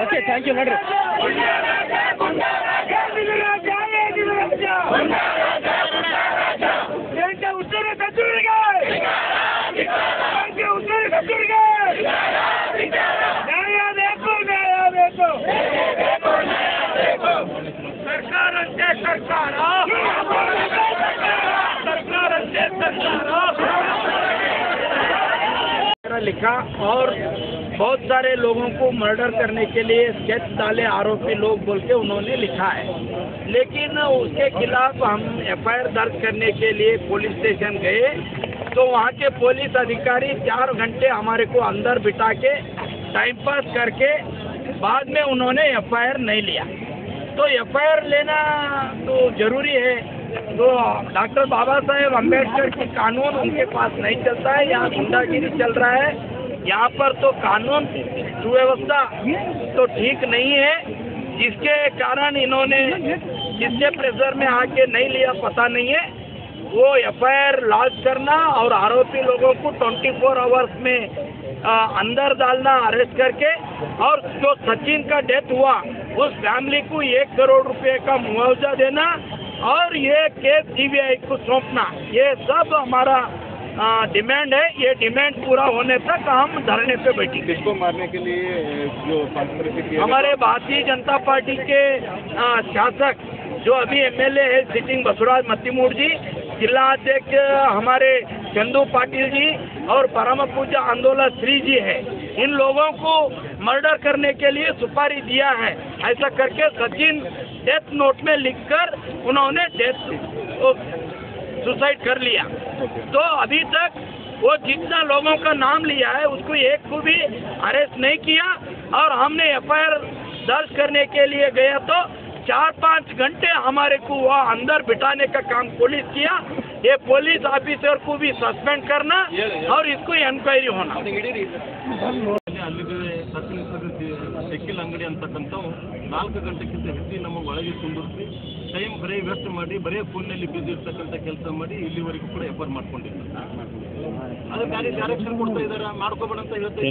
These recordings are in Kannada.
Okay, thank you. ನೋಡ್ರಿ, लिखा और बहुत सारे लोगों को मर्डर करने के लिए स्केच डाले आरोपी लोग बोल के उन्होंने लिखा है, लेकिन उसके खिलाफ हम एफआईआर दर्ज करने के लिए पुलिस स्टेशन गए तो वहाँ के पुलिस अधिकारी 4 घंटे हमारे को अंदर बिठा के टाइम पास करके बाद में उन्होंने एफआईआर नहीं लिया। तो एफआईआर लेना तो जरूरी है। तो डॉक्टर बाबा साहेब अम्बेडकर की कानून उनके पास नहीं चलता है, यहाँ गुंडागिरी चल रहा है। यहाँ पर तो कानून सुव्यवस्था तो ठीक नहीं है, जिसके कारण इन्होंने जिसके प्रेशर में आके नहीं लिया पता नहीं है। वो एफआईआर लॉन्च करना और आरोपी लोगों को 24 आवर्स में अंदर डालना अरेस्ट करके, और जो सचिन का डेथ हुआ उस फैमिली को 1 करोड़ रुपए का मुआवजा देना और ये केस सीबीआई को सौंपना, ये सब हमारा डिमांड है। ये डिमांड पूरा होने तक हम धरने पे बैठेंगे। किसको मारने के लिए जो कॉन्स्पिरेसी हमारे भारतीय जनता पार्टी के शासक जो अभी एमएलए है सिटिंग बसवराज मत्तीमूड जी, जिला अध्यक्ष हमारे चंदू पाटिल जी और परम पूज्य आंदोलन श्री जी है, इन लोगों को मर्डर करने के लिए सुपारी दिया है। ऐसा करके सचिन डेथ नोट में लिखकर उन्होंने सुसाइड कर लिया। तो अभी तक वो जितना लोगों का नाम लिया है उसको एक को भी अरेस्ट नहीं किया, और हमने एफआईआर दर्ज करने के लिए गया तो 4-5 घंटे हमारे को वहाँ अंदर बिठाने का काम पुलिस किया। ये पुलिस ऑफिसर को भी सस्पेंड करना और इसको एनक्वायरी होना। ಶೆಕ್ಕಿಲ್ ಅಂಗಡಿ ಅಂತಕ್ಕಂಥವು 4 ಗಂಟೆಗಿಂತ ಹೆಚ್ಚು ನಮಗೆ ಒಳಗೆ ಕುಂದಿರಿಸಿ ಟೈಮ್ ಬರೀ ವೇಸ್ಟ್ ಮಾಡಿ ಬರೀ ಫೋನ್ನಲ್ಲಿ ಬಿಸಿ ಇರ್ತಕ್ಕಂಥ ಕೆಲಸ ಮಾಡಿ ಇಲ್ಲಿವರೆಗೂ ಕೂಡ ಎಫರ್ ಮಾಡ್ಕೊಂಡಿದ್ದಾರೆ. ಅದಕ್ಕೆ ಡೈರೆಕ್ಷನ್ ಕೊಡ್ತಾ ಇದ್ದಾರೆ, ಮಾಡ್ಕೋಬೇಡ ಅಂತ ಹೇಳ್ತಾ ಇದ್ದಾರೆ.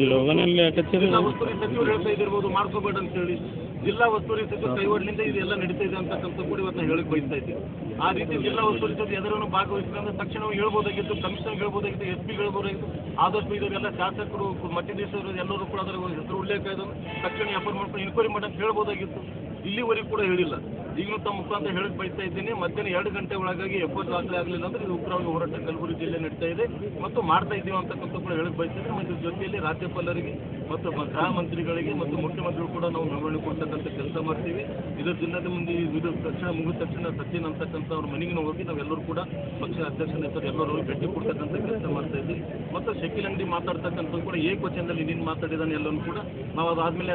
ಜಿಲ್ಲಾ ಉಸ್ತುವಾರಿ ಸಚಿವರು ಹೇಳ್ತಾ ಇದ್ದಿರ್ಬೋದು ಮಾಡ್ಕೋಬೇಡ ಅಂತ ಹೇಳಿ. ಜಿಲ್ಲಾ ಉಸ್ತುವಾರಿ ಸಚಿವ ಕೈವಾಡಲಿಂದ ಇದೆಲ್ಲ ನಡೀತಾ ಇದೆ ಅಂತಕ್ಕಂಥ ಕೂಡ ಇವತ್ತು ಹೇಳಕ್ ಬಯಸ್ತಾ ಇದ್ದೀವಿ. ಆ ರೀತಿ ಜಿಲ್ಲಾ ಉಸ್ತುವಾರಿ ಸಚಿವ ಎದರನ್ನು ಭಾಗವಹಿಸಿದ್ರೆ ತಕ್ಷಣ ಹೇಳ್ಬೋದಾಗಿತ್ತು, ಕಮಿಷನರ್ ಹೇಳ್ಬೋದಾಗಿತ್ತು, SP ಹೇಳ್ಬೋದಾಗಿತ್ತು. ಆದಷ್ಟು ಇದರೆಲ್ಲ ಶಾಸಕರು ಮಠಾಧೀಶರು ಎಲ್ಲರೂ ಕೂಡ ಅದರ ಹೆಸರು ಉಲ್ಲೇಖ ಇದೆ, ತಕ್ಷಣ ಎಫರ್ ಮಾಡ್ಕೊಂಡು ಇನ್ಕ್ವೈರಿ ಮಾಡಂತ ಹೇಳ್ಬೋದಾಗಿತ್ತು. ಇಲ್ಲಿವರೆಗೂ ಕೂಡ ಹೇಳಿಲ್ಲ. ಈಗಲೂ ತಮ್ಮ ಮುಖಾಂತರ ಹೇಳಕ್ ಬಯಸ್ತಾ ಇದ್ದೀನಿ, ಮಧ್ಯಾಹ್ನ 2 ಗಂಟೆ ಒಳಗಾಗಿ ಎಫರ್ ದಾಖಲೆ ಆಗಲಿಲ್ಲ ಅಂದ್ರೆ ಇದು ಉಗ್ರವಾಗಿ ಹೋರಾಟ ಕಲಬುರಗಿ ಜಿಲ್ಲೆ ನಡೀತಾ ಇದೆ ಮತ್ತು ಮಾಡ್ತಾ ಇದ್ದೀವಿ ಅಂತಕ್ಕಂಥ ಕೂಡ ಹೇಳಕ್ ಬಯಸ್ತಿದ್ದೀನಿ. ಮತ್ತು ಜೊತೆಯಲ್ಲಿ ರಾಜ್ಯಪಾಲರಿಗೆ ಮತ್ತು ಗೃಹ ಮಂತ್ರಿಗಳಿಗೆ ಮತ್ತು ಮುಖ್ಯಮಂತ್ರಿಗಳು ಕೂಡ ನಾವು ಮೆರವಣಿಗೆ ಕೊಡ್ತಕ್ಕಂಥ ಕೆಲಸ ಮಾಡ್ತೀವಿ. ಇದರ ಜಿಲ್ಲೆದ ಮುಂದೆ ಇದು ತಕ್ಷಣ ಮುಗಿದ ತಕ್ಷಣ ಸಚಿನ್ ಅಂತಕ್ಕಂಥ ಅವ್ರ ಮನೆಗೆ ಹೋಗಿ ನಾವೆಲ್ಲರೂ ಕೂಡ ಪಕ್ಷ ಅಧ್ಯಕ್ಷನ ಹೆಸರು ಎಲ್ಲರೂ ಭೇಟಿ ಕೊಡ್ತಕ್ಕಂಥ ಕೆಲಸ ಮಾಡ್ತಾ ಇದ್ದೀವಿ. ಮತ್ತು ಶೆಕ್ಕಿಲ್ ಅಂಗಡಿ ಮಾತಾಡ್ತಕ್ಕಂಥ ಕೂಡ ಏಕವಚನದಲ್ಲಿ ನೀನು ಮಾತಾಡಿದಾನೆ ಎಲ್ಲರೂ ಕೂಡ ನಾವು ಅದಾದ್ಮೇಲೆ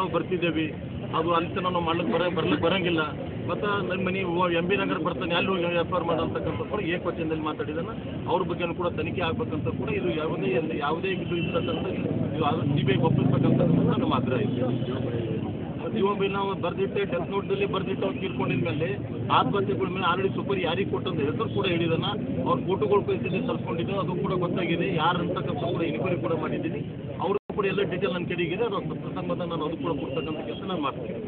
ನಾವು ಬರ್ತಿದ್ದೇವೆ. ಅದು ಅಲ್ಲಿ ನಾವು ಬರ್ಲಿಕ್ಕೆ ಬರಂಗಿಲ್ಲ. ಮತ್ತು ನನ್ನ ಮನೆ MB ನಗರ ಬರ್ತಾನೆ ಅಲ್ಲಿ ಹೋಗಿ ಎಫ್ಐಆರ್ ಮಾಡೋಂತಕ್ಕಂಥ ಕೂಡ ಏಕವಚನದಲ್ಲಿ ಮಾತಾಡಿದಾನೆ. ಅವ್ರ ಬಗ್ಗೆನೂ ಕೂಡ ತನಿಖೆ ಆಗ್ಬೇಕಂತ ಕೂಡ ಇದು ಯಾವುದೇ ಇದು ಇರ್ತಕ್ಕಂಥ ಇದು CBI ಒಪ್ಪಿಸ್ತಕ್ಕಂಥ ನಮ್ಮ ಆಗ್ರಹ ಇದೆ. ಜೀವನ ನಾವು ಬರ್ದಿಟ್ಟೆ ಡೆತ್ ನೋಟ್ನಲ್ಲಿ ಬರ್ದಿಟ್ಟು ಅವ್ರು ತೀರ್ಕೊಂಡಿದ್ಮೇಲೆ ಆತ್ಮಹತ್ಯೆಗಳ ಮೇಲೆ ಆಲ್ರೆಡಿ ಸುಪಾರಿ ಯಾರಿಗೆ ಕೊಟ್ಟಂತ ಹೆಸರು ಕೂಡ ಹೇಳಿದಾನ. ಅವ್ರ ಫೋಟೋಗಳು ಕಳಿಸಿದ್ದು ತರಿಸ್ಕೊಂಡಿದ್ದು ಅದು ಕೂಡ ಗೊತ್ತಾಗಿದೆ. ಯಾರು ಅಂತಕ್ಕಂಥ ಕೂಡ ಇನ್ಕ್ವೈರಿ ಕೂಡ ಮಾಡಿದ್ದೀನಿ. ಅವರು ಕೂಡ ಎಲ್ಲ ಡೀಟೇಲ್ ನನ್ನ ಕಡೆಗಿದೆ. ಅದು ಪ್ರಸಂಗದ ನಾನು ಅದು ಕೂಡ ಕೊಡ್ತಕ್ಕಂಥ ಕೆಲಸ ನಾನು ಮಾಡ್ತೀನಿ.